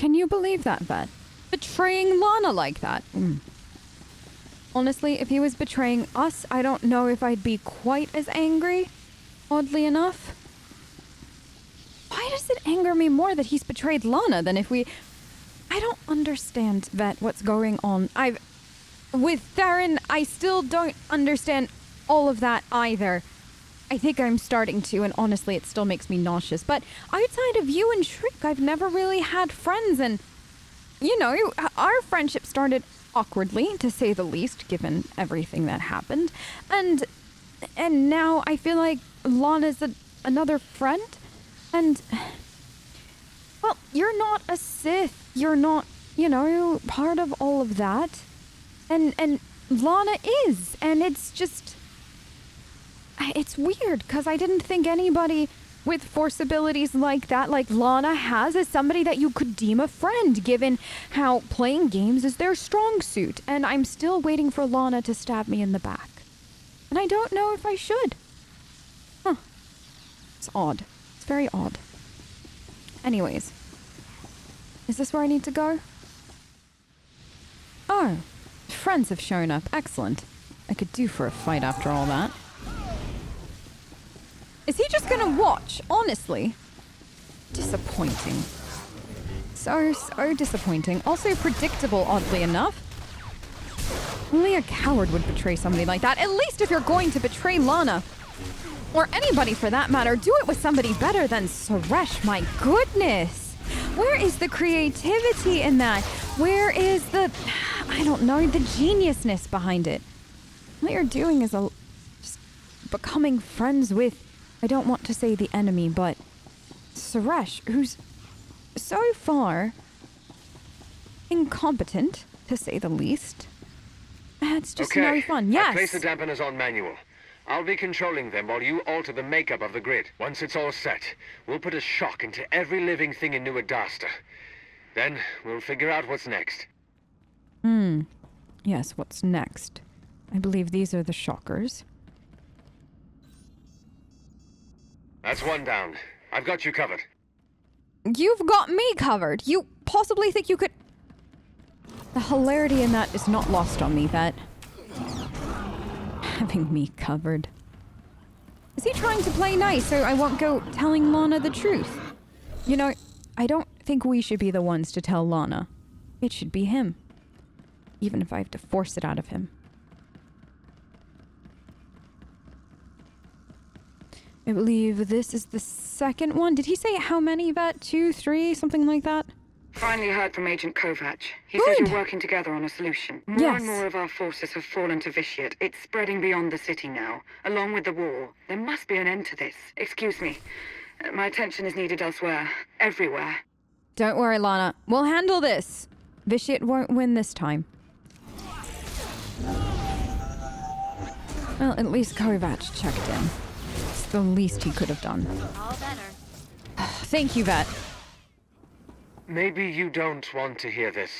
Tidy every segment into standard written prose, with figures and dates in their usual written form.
Can you believe that, Vet? Betraying Lana like that. Honestly, if he was betraying us, I don't know if I'd be quite as angry, oddly enough. Why does it anger me more that he's betrayed Lana than if we... I don't understand, Vet, what's going on. With Theron, I still don't understand all of that either. I think I'm starting to, and honestly, it still makes me nauseous. But outside of you and Shriek, I've never really had friends, and, you know, our friendship started awkwardly, to say the least, given everything that happened. And now I feel like Lana's another friend, and... Well, you're not a Sith. You're not, you know, part of all of that. And Lana is. And it's just... It's weird, because I didn't think anybody with Force abilities like that, like Lana has, is somebody that you could deem a friend, given how playing games is their strong suit. And I'm still waiting for Lana to stab me in the back. And I don't know if I should. Huh. It's odd. It's very odd. Anyways. Is this where I need to go? Oh. Friends have shown up. Excellent. I could do for a fight after all that. Is he just gonna watch? Honestly. Disappointing. So disappointing. Also predictable, oddly enough. Only a coward would betray somebody like that. At least if you're going to betray Lana, or anybody for that matter, do it with somebody better than Suresh. My goodness. Where is the creativity in that? Where is the, I don't know, the geniusness behind it? What you're doing is just becoming friends with, I don't want to say the enemy, but Suresh, who's so far incompetent, to say the least. It's just no fun. Yes. I place the dampeners on manual. I'll be controlling them while you alter the makeup of the grid. Once it's all set, we'll put a shock into every living thing in New Adasta. Then we'll figure out what's next. Yes, what's next? I believe these are the shockers. That's one down. I've got you covered. You've got me covered. You possibly think you could... The hilarity in that is not lost on me, Vet. Having me covered. Is he trying to play nice so I won't go telling Lana the truth? You know, I don't think we should be the ones to tell Lana. It should be him. Even if I have to force it out of him. I believe this is the second one. Did he say how many, Vet? 2, 3, something like that? Finally heard from Agent Kovac. He Good. says you're working together on a solution. More and more of our forces have fallen to Vitiate. It's spreading beyond the city now, along with the war. There must be an end to this. Excuse me. My attention is needed elsewhere. Everywhere. Don't worry, Lana. We'll handle this. Vitiate won't win this time. Well, at least Kovac checked in. It's the least he could have done. All better. Thank you, Vet. Maybe you don't want to hear this.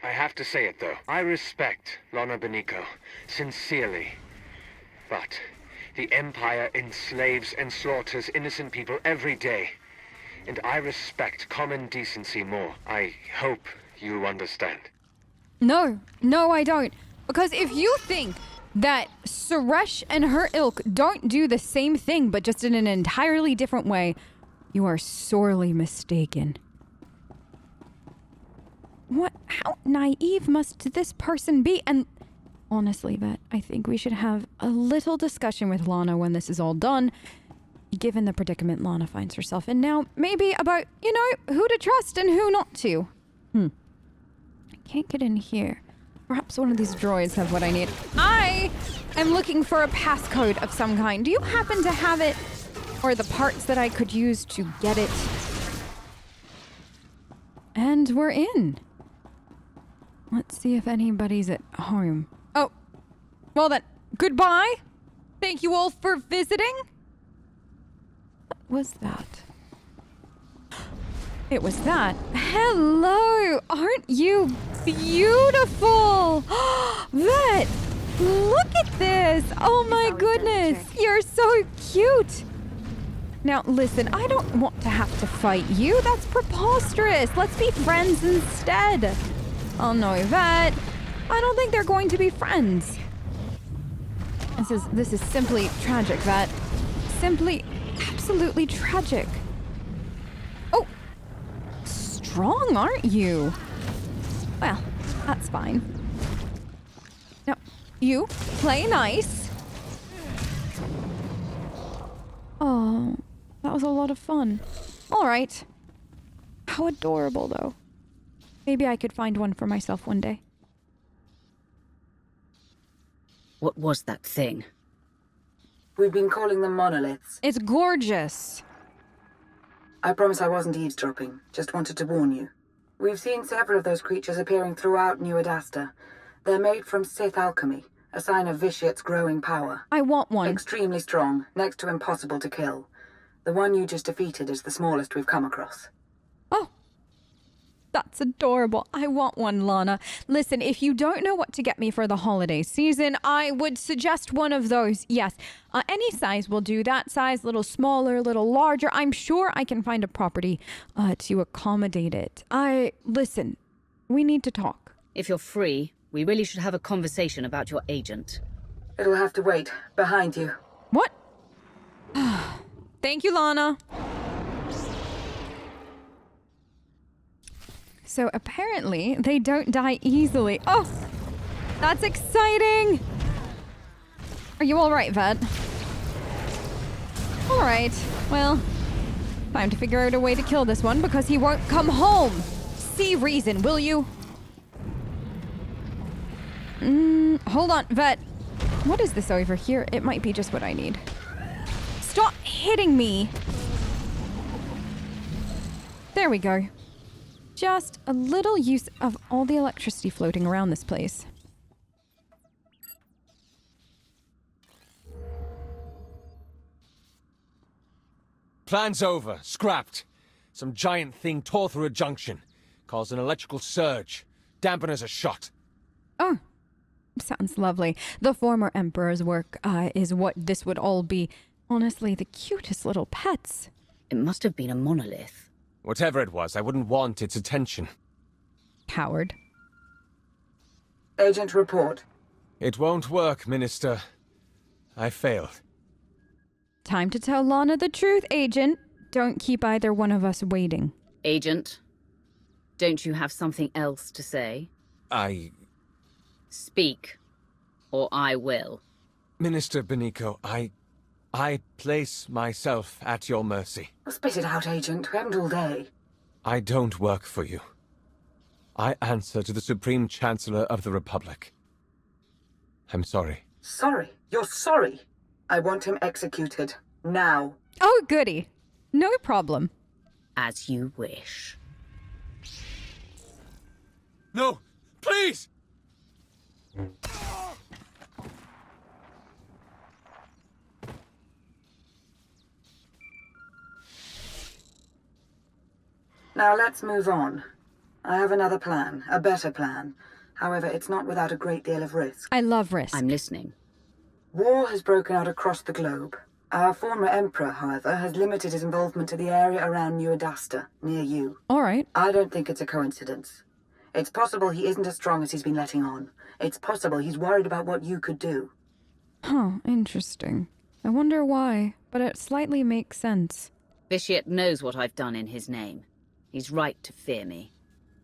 I have to say it, though. I respect Lana Beniko, sincerely. But the Empire enslaves and slaughters innocent people every day. And I respect common decency more. I hope you understand. No, I don't. Because if you think that Suresh and her ilk don't do the same thing, but just in an entirely different way, you are sorely mistaken. How naive must this person be? And honestly, Vet, I think we should have a little discussion with Lana when this is all done, given the predicament Lana finds herself in now. Maybe about, you know, who to trust and who not to. I can't get in here. Perhaps one of these droids have what I need. I am looking for a passcode of some kind. Do you happen to have it? Or the parts that I could use to get it? And we're in. Let's see if anybody's at home. Oh, well then, goodbye. Thank you all for visiting. What was that? It was that. Hello, aren't you beautiful? Vet, look at this. Oh my goodness, you're so cute. Now, listen, I don't want to have to fight you. That's preposterous. Let's be friends instead. Oh no, Yvette. I don't think they're going to be friends. This is simply tragic, Yvette. Simply, absolutely tragic. Oh! Strong, aren't you? Well, that's fine. Now, you play nice. Oh, that was a lot of fun. All right. How adorable, though. Maybe I could find one for myself one day. What was that thing? We've been calling them monoliths. It's gorgeous. I promise I wasn't eavesdropping. Just wanted to warn you. We've seen several of those creatures appearing throughout New Adasta. They're made from Sith alchemy, a sign of Vitiate's growing power. I want one. Extremely strong, next to impossible to kill. The one you just defeated is the smallest we've come across. Oh, that's adorable. I want one, Lana. Listen, if you don't know what to get me for the holiday season, I would suggest one of those. Yes, any size will do. That size, little smaller, little larger. I'm sure I can find a property to accommodate it. Listen, we need to talk. If you're free, we really should have a conversation about your agent. It'll have to wait. Behind you. What? Thank you, Lana. So apparently they don't die easily. Oh, that's exciting. Are you all right, Vet? All right. Well, time to figure out a way to kill this one because he won't come home. See reason, will you? Hold on, Vet. What is this over here? It might be just what I need. Stop hitting me. There we go. Just a little use of all the electricity floating around this place. Plan's over. Scrapped. Some giant thing tore through a junction. Caused an electrical surge. Dampeners are shot. Oh, sounds lovely. The former Emperor's work is what this would all be. Honestly, the cutest little pets. It must have been a monolith. Whatever it was, I wouldn't want its attention. Coward. Agent, report. It won't work, Minister. I failed. Time to tell Lana the truth, Agent. Don't keep either one of us waiting. Agent, don't you have something else to say? Speak, or I will. Minister Benico, I place myself at your mercy. Well, spit it out, Agent. We haven't all day. I don't work for you. I answer to the Supreme Chancellor of the Republic. I'm sorry. Sorry? You're sorry? I want him executed. Now. Oh, goody. No problem. As you wish. No! Please! Now let's move on. I have another plan, a better plan. However, it's not without a great deal of risk. I love risk. I'm listening. War has broken out across the globe. Our former Emperor, however, has limited his involvement to the area around New Adasta, near you. All right. I don't think it's a coincidence. It's possible he isn't as strong as he's been letting on. It's possible he's worried about what you could do. Huh, interesting. I wonder why, but it slightly makes sense. Vitiate knows what I've done in his name. He's right to fear me.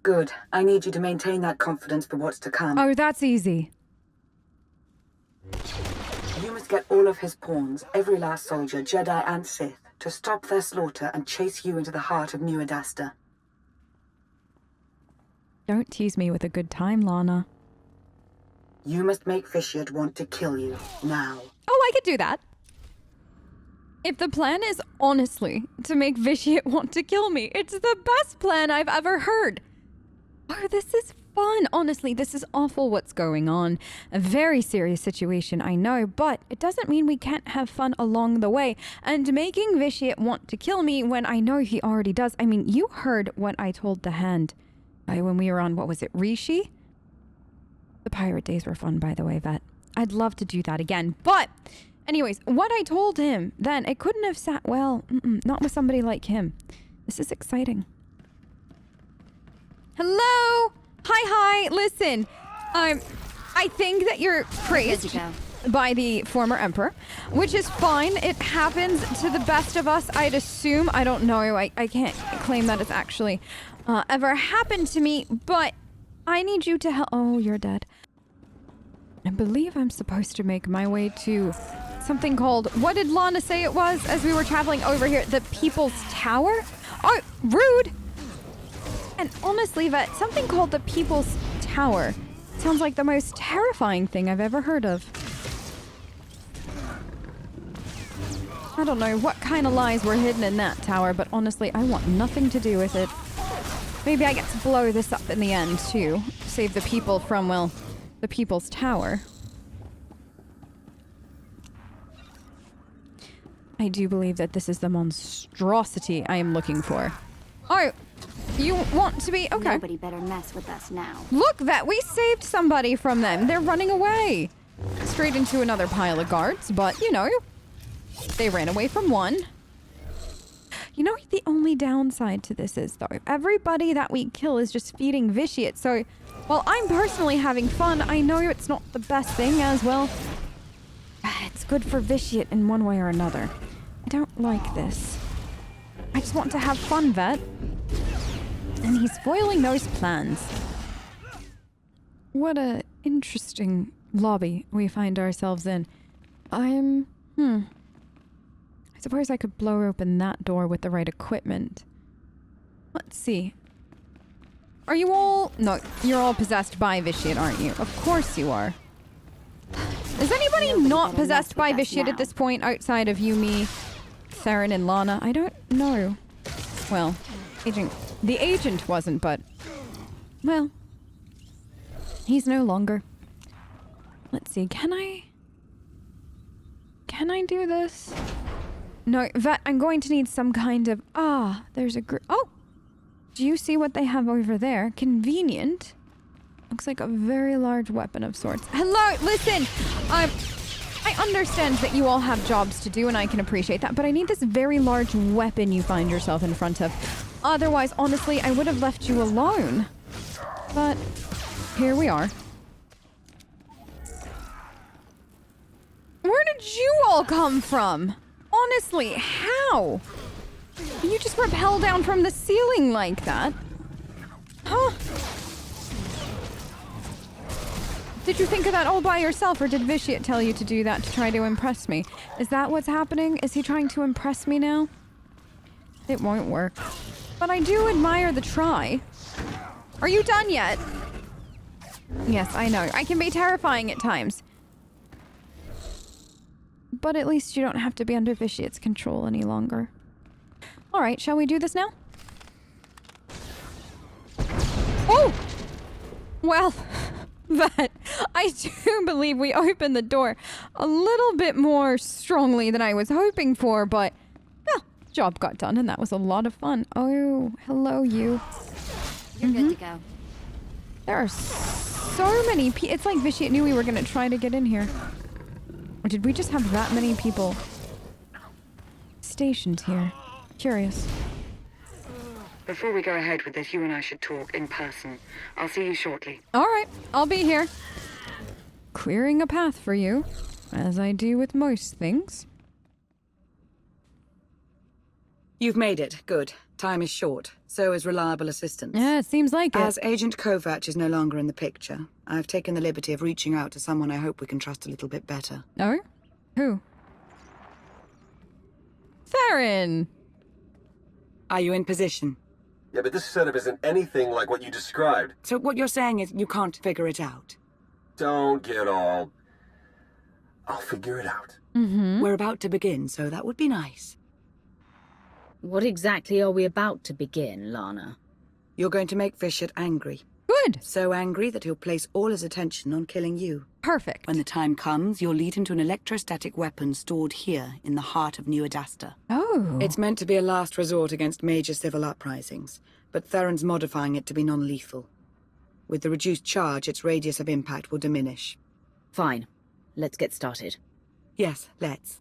Good. I need you to maintain that confidence for what's to come. Oh, that's easy. You must get all of his pawns, every last soldier, Jedi and Sith, to stop their slaughter and chase you into the heart of New Adasta. Don't tease me with a good time, Lana. You must make Vitiate want to kill you, now. Oh, I could do that. If the plan is honestly to make Vitiate want to kill me, it's the best plan I've ever heard. Oh, this is fun. Honestly, this is awful what's going on. A very serious situation, I know, but it doesn't mean we can't have fun along the way. And making Vitiate want to kill me when I know he already does. I mean, you heard what I told the Hand when we were on, what was it, Rishi? The pirate days were fun, by the way, Vet. I'd love to do that again, but Anyways, what I told him then, it couldn't have sat well. Not with somebody like him. This is exciting. Hello? Hi. Listen, I think that you're praised by the former emperor, which is fine. It happens to the best of us, I'd assume. I don't know. I can't claim that it's actually ever happened to me, but I need you to help. Oh, you're dead. I believe I'm supposed to make my way to something called, what did Lana say it was as we were traveling over here? The People's Tower? Oh, rude! And honestly, Vet, something called the People's Tower sounds like the most terrifying thing I've ever heard of. I don't know what kind of lies were hidden in that tower, but honestly, I want nothing to do with it. Maybe I get to blow this up in the end, too. Save the people from, well, the People's Tower. I do believe that this is the monstrosity I am looking for. Oh, you want to be... Okay. Nobody better mess with us now. Look, Vet, we saved somebody from them. They're running away. Straight into another pile of guards, but, you know, they ran away from one. You know, the only downside to this is, though, everybody that we kill is just feeding vitiate, so while I'm personally having fun, I know it's not the best thing as well. It's good for vitiate in one way or another. I don't like this. I just want to have fun, Vet. And he's foiling those plans. What a interesting lobby we find ourselves in. I suppose I could blow open that door with the right equipment. Let's see. Are you all... No, you're all possessed by vitiate, aren't you? Of course you are. Is anybody not possessed by vitiate at this point outside of you, me, Theron, and Lana? I don't know. Well, the agent wasn't, but... Well, he's no longer. Let's see, can I do this? No, Vet, I'm going to need some kind of... there's a oh! Do you see what they have over there? Convenient. Looks like a very large weapon of sorts. Hello, listen! I understand that you all have jobs to do, and I can appreciate that, but I need this very large weapon you find yourself in front of. Otherwise, honestly, I would have left you alone. But here we are. Where did you all come from? Honestly, how? You just rappel down from the ceiling like that? Huh? Did you think of that all by yourself, or did vitiate tell you to do that to try to impress me? Is that what's happening? Is he trying to impress me now? It won't work. But I do admire the try. Are you done yet? Yes, I know. I can be terrifying at times. But at least you don't have to be under vitiate's control any longer. Alright, shall we do this now? Oh! Well, but I do believe we opened the door a little bit more strongly than I was hoping for, but well, job got done and that was a lot of fun. Oh, hello you. You're good to go. There are so many people. It's like vitiate knew we were going to try to get in here. Or did we just have that many people stationed here? Curious. Before we go ahead with this, you and I should talk in person. I'll see you shortly. All right, I'll be here. Clearing a path for you, as I do with most things. You've made it. Good. Time is short. So is reliable assistance. Yeah, it seems like it. As Agent Kovac is no longer in the picture, I've taken the liberty of reaching out to someone I hope we can trust a little bit better. Oh? Who? Theron! Are you in position? Yeah, but this setup isn't anything like what you described. So what you're saying is you can't figure it out? Don't get all... I'll figure it out. Mm-hmm. We're about to begin, so that would be nice. What exactly are we about to begin, Lana? You're going to make vitiate angry. Good. So angry that he'll place all his attention on killing you. Perfect. When the time comes, you'll lead him to an electrostatic weapon stored here in the heart of New Adasta. Oh. It's meant to be a last resort against major civil uprisings, but Theron's modifying it to be non-lethal. With the reduced charge, its radius of impact will diminish. Fine. Let's get started. Yes, let's.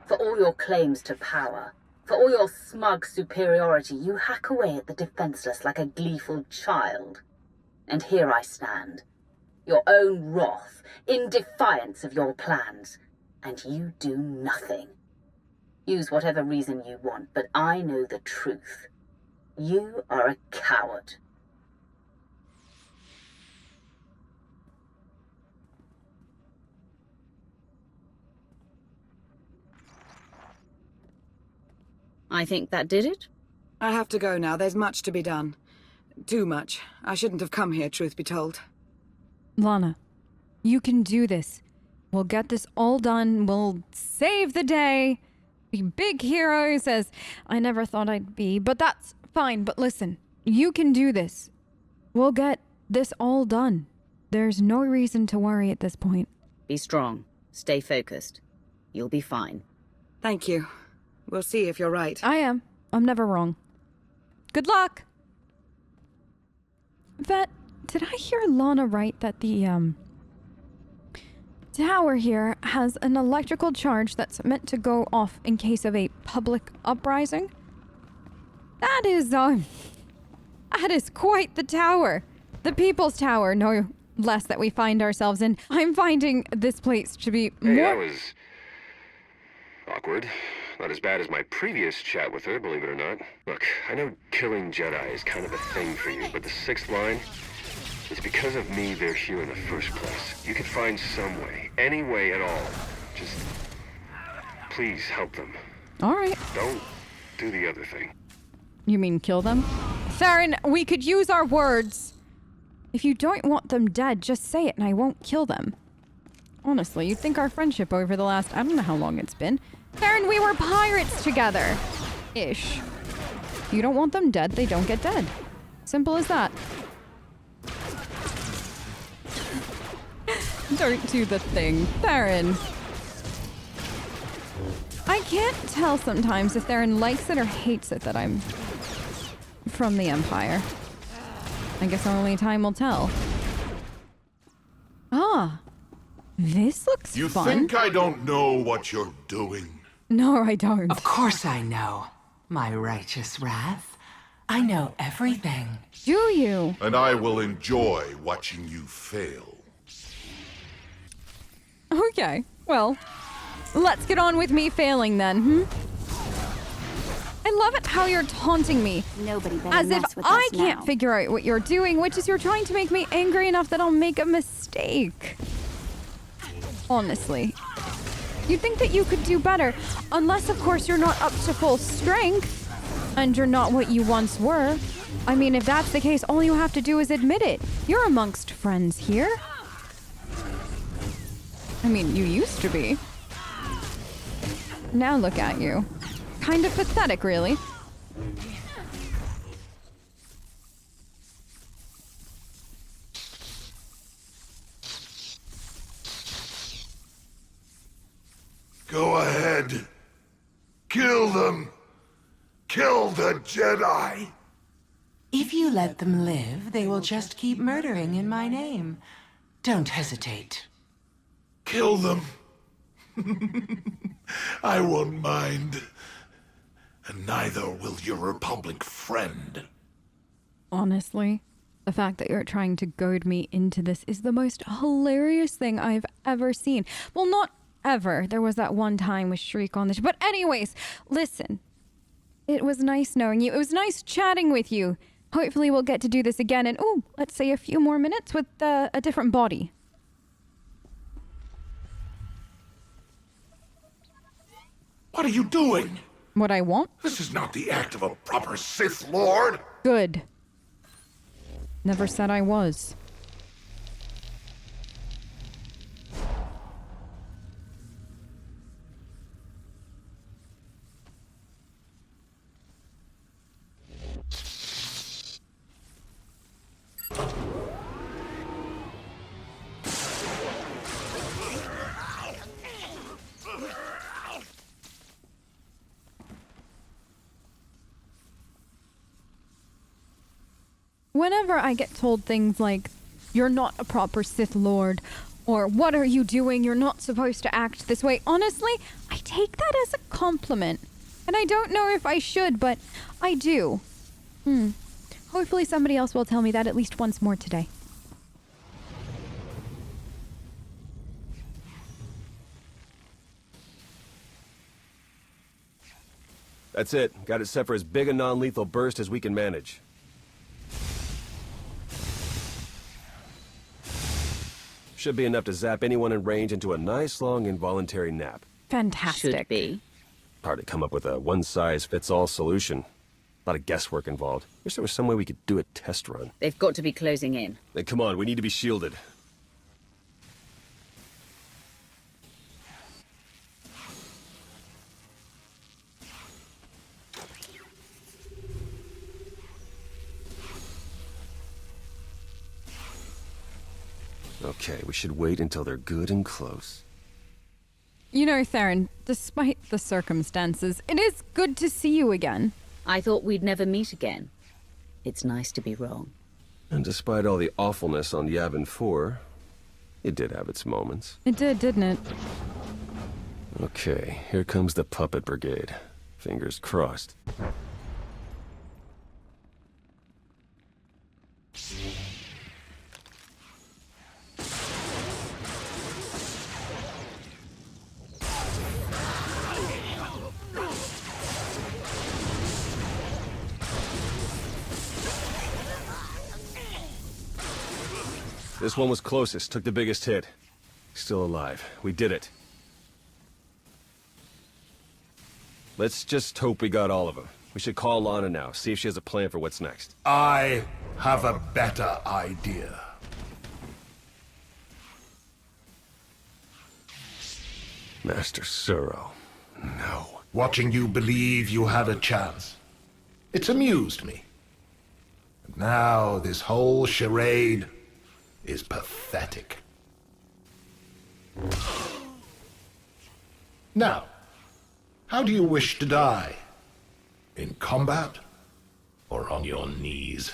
For all your claims to power, for all your smug superiority, you hack away at the defenseless like a gleeful child. And here I stand, your own wrath, in defiance of your plans, and you do nothing. Use whatever reason you want, but I know the truth. You are a coward. I think that did it. I have to go now. There's much to be done. Too much. I shouldn't have come here, truth be told. Lana, you can do this. We'll get this all done. We'll save the day. Be big heroes, as I never thought I'd be. But that's fine. But listen, you can do this. We'll get this all done. There's no reason to worry at this point. Be strong. Stay focused. You'll be fine. Thank you. We'll see if you're right. I am. I'm never wrong. Good luck! Vet, did I hear Lana right that the, tower here has an electrical charge that's meant to go off in case of a public uprising? That is quite the tower. The People's Tower, no less, that we find ourselves in. I'm finding this place to be Hey, more... that was awkward. Not as bad as my previous chat with her, believe it or not. Look, I know killing Jedi is kind of a thing for you, but the sixth line, it's because of me they're here in the first place. You could find some way, any way at all. Just, please help them. All right. Don't do the other thing. You mean kill them? Theron, we could use our words. If you don't want them dead, just say it and I won't kill them. Honestly, you'd think our friendship over the last, I don't know how long it's been. Theron, we were pirates together. Ish. You don't want them dead, they don't get dead. Simple as that. Don't do the thing. Theron. I can't tell sometimes if Theron likes it or hates it that I'm from the Empire. I guess only time will tell. Ah. This looks You fun. think I don't know what you're doing? No, I don't. Of course I know, my righteous wrath. I know everything. Do you? And I will enjoy watching you fail. Okay, well, let's get on with me failing then, I love it how you're taunting me. Nobody better As if mess with I us can't now. figure out what you're doing, which is you're trying to make me angry enough that I'll make a mistake. Honestly. You'd think that you could do better, unless of course you're not up to full strength, and you're not what you once were. I mean, if that's the case, all you have to do is admit it. You're amongst friends here. I mean, you used to be. Now look at you. Kind of pathetic, really. Go ahead. Kill them. Kill the Jedi. If you let them live, they will just keep murdering in my name. Don't hesitate. Kill them. I won't mind. And neither will your Republic friend. Honestly, the fact that you're trying to goad me into this is the most hilarious thing I've ever seen. Well, not ever. There was that one time with Shriek on the but anyways, listen. It was nice knowing you. It was nice chatting with you. Hopefully we'll get to do this again in, let's say a few more minutes with a different body. What are you doing? What I want? This is not the act of a proper Sith Lord. Good. Never said I was. Whenever I get told things like, you're not a proper Sith Lord, or what are you doing, you're not supposed to act this way, honestly, I take that as a compliment. And I don't know if I should, but I do. Hopefully somebody else will tell me that at least once more today. That's it. Got it set for as big a non-lethal burst as we can manage. Should be enough to zap anyone in range into a nice long involuntary nap. Fantastic. Should be. Hard to come up with a one-size-fits-all solution. A lot of guesswork involved. Wish there was some way we could do a test run. They've got to be closing in. Then come on, we need to be shielded. Okay, we should wait until they're good and close. You know, Theron, despite the circumstances, it is good to see you again. I thought we'd never meet again. It's nice to be wrong. And despite all the awfulness on Yavin 4, it did have its moments. It did, didn't it? Okay, here comes the Puppet Brigade. Fingers crossed. This one was closest, took the biggest hit. Still alive. We did it. Let's just hope we got all of them. We should call Lana now, see if she has a plan for what's next. I have a better idea. Master Suro. No. Watching you believe you had a chance. It's amused me. And now this whole charade is pathetic. Now, how do you wish to die? In combat or on your knees?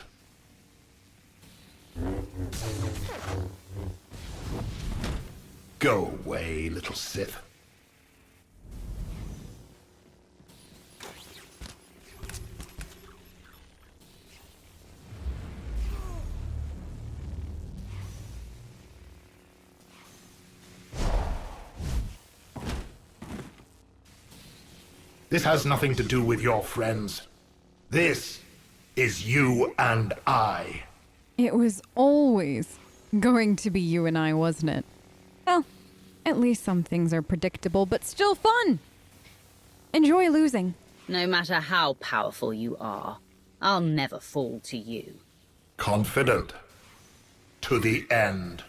Go away, little Sith. This has nothing to do with your friends. This is you and I. It was always going to be you and I, wasn't it? Well, at least some things are predictable, but still fun. Enjoy losing. No matter how powerful you are, I'll never fall to you. Confident. To the end.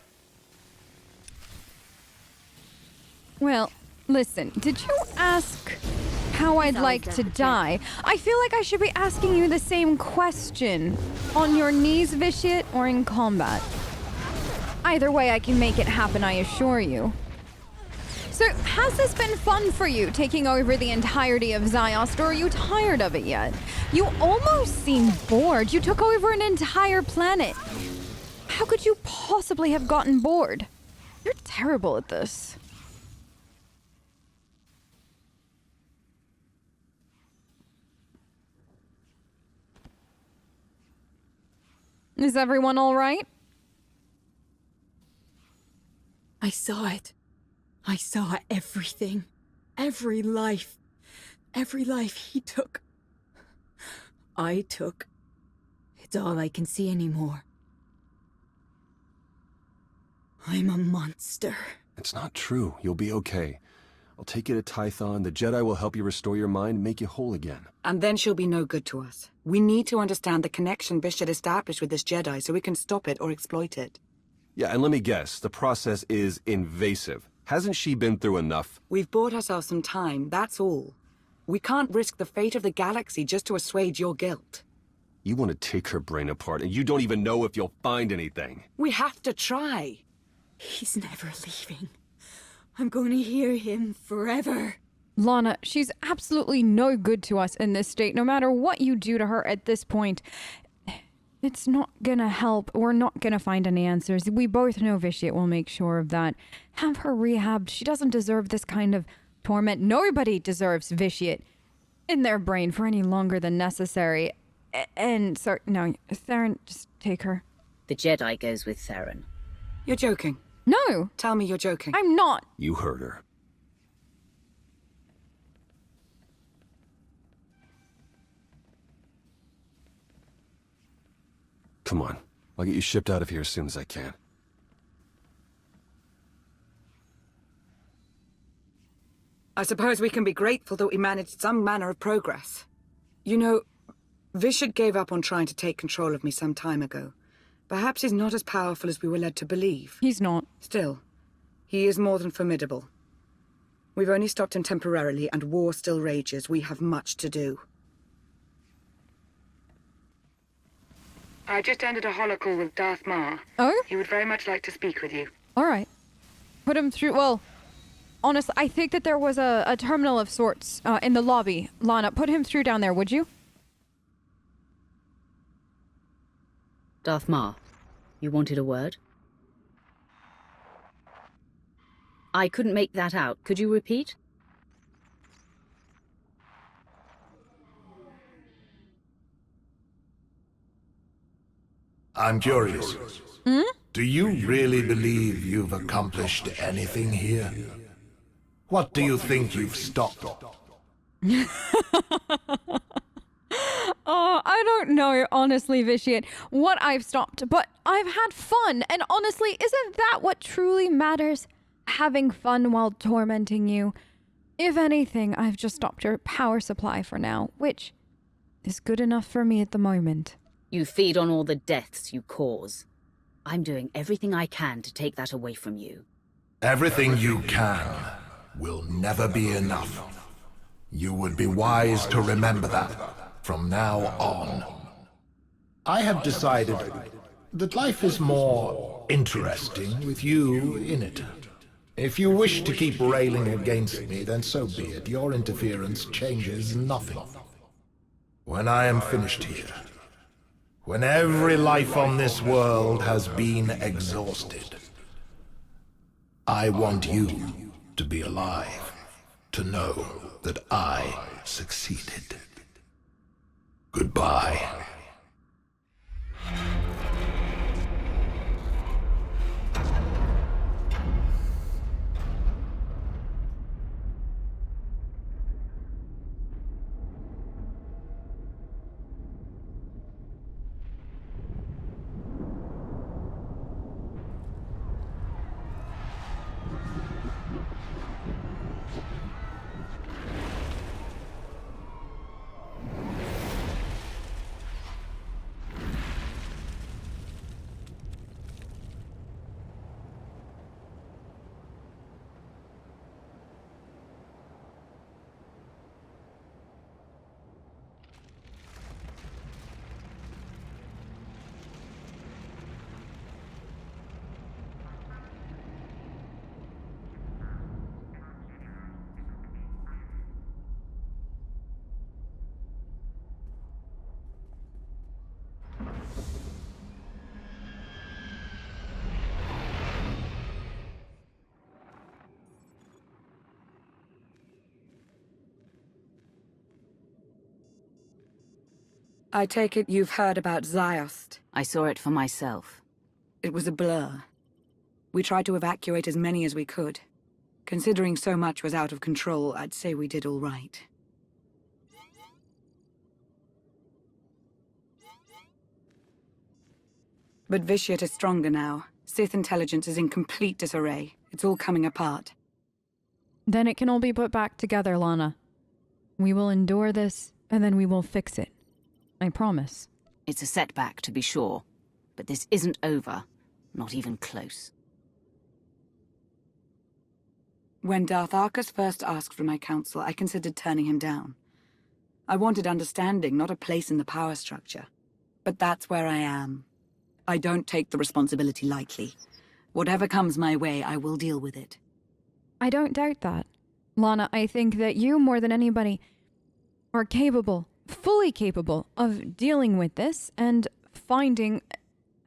Well, listen, did you ask how I'd like to die? I feel like I should be asking you the same question. On your knees, Vitiate, or in combat? Either way, I can make it happen, I assure you. So, has this been fun for you, taking over the entirety of Ziost, or are you tired of it yet? You almost seem bored. You took over an entire planet. How could you possibly have gotten bored? You're terrible at this. Is everyone all right? I saw it. I saw everything. Every life. Every life he took. I took. It's all I can see anymore. I'm a monster. It's not true. You'll be okay. I'll take you to Tython. The Jedi will help you restore your mind and make you whole again. And then she'll be no good to us. We need to understand the connection Bishop established with this Jedi so we can stop it or exploit it. Yeah, and let me guess. The process is invasive. Hasn't she been through enough? We've bought ourselves some time, that's all. We can't risk the fate of the galaxy just to assuage your guilt. You want to take her brain apart, and you don't even know if you'll find anything. We have to try. He's never leaving. I'm going to hear him forever. Lana, she's absolutely no good to us in this state, no matter what you do to her at this point. It's not gonna help. We're not gonna find any answers. We both know Vitiate will make sure of that. Have her rehabbed. She doesn't deserve this kind of torment. Nobody deserves Vitiate in their brain for any longer than necessary. And so, no, Theron, just take her. The Jedi goes with Theron. You're joking. No! Tell me you're joking. I'm not. You heard her. Come on. I'll get you shipped out of here as soon as I can. I suppose we can be grateful that we managed some manner of progress. You know, Vitiate gave up on trying to take control of me some time ago. Perhaps he's not as powerful as we were led to believe. He's not. Still, he is more than formidable. We've only stopped him temporarily, and war still rages. We have much to do. I just ended a holocall with Darth Maul. Oh? He would very much like to speak with you. All right. Put him through. Well, honestly, I think that there was a terminal of sorts in the lobby. Lana, put him through down there, would you? Darth Maul, you wanted a word? I couldn't make that out. Could you repeat? I'm curious. Do you really believe you've accomplished anything here? What do you think you've stopped? Oh, I don't know, honestly, Vitiate, what I've stopped, but I've had fun, and honestly, isn't that what truly matters? Having fun while tormenting you. If anything, I've just stopped your power supply for now, which is good enough for me at the moment. You feed on all the deaths you cause. I'm doing everything I can to take that away from you. Everything you can will never be enough. You would be wise to remember that from now on. I have decided that life is more interesting with you in it. If you wish to keep railing against me, then so be it. Your interference changes nothing. When I am finished here, when every life on this world has been exhausted, I want you to be alive, to know that I succeeded. Goodbye. I take it you've heard about Ziost. I saw it for myself. It was a blur. We tried to evacuate as many as we could. Considering so much was out of control, I'd say we did all right. But Vitiate is stronger now. Sith intelligence is in complete disarray. It's all coming apart. Then it can all be put back together, Lana. We will endure this, and then we will fix it. I promise. It's a setback, to be sure. But this isn't over. Not even close. When Darth Arcus first asked for my counsel, I considered turning him down. I wanted understanding, not a place in the power structure. But that's where I am. I don't take the responsibility lightly. Whatever comes my way, I will deal with it. I don't doubt that. Lana, I think that you, more than anybody, are capable, fully capable, of dealing with this and finding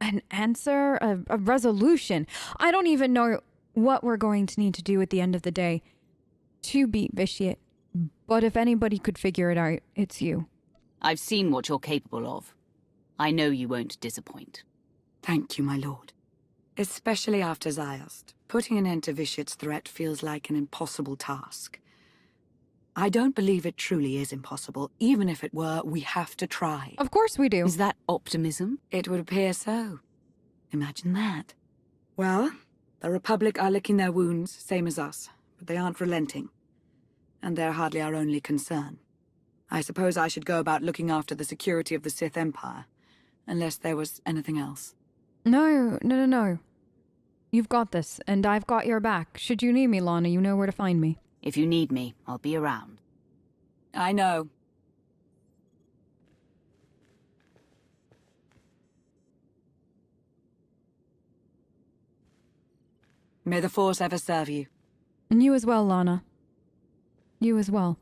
an answer, a resolution. I don't even know what we're going to need to do at the end of the day to beat Vitiate. But if anybody could figure it out, it's you. I've seen what you're capable of. I know you won't disappoint. Thank you, my lord. Especially after Ziost. Putting an end to Vitiate's threat feels like an impossible task. I don't believe it truly is impossible. Even if it were, we have to try. Of course we do. Is that optimism? It would appear so. Imagine that. Well, the Republic are licking their wounds, same as us, but they aren't relenting. And they're hardly our only concern. I suppose I should go about looking after the security of the Sith Empire, unless there was anything else. No. You've got this, and I've got your back. Should you need me, Lana, you know where to find me. If you need me, I'll be around. I know. May the Force ever serve you. And you as well, Lana. You as well.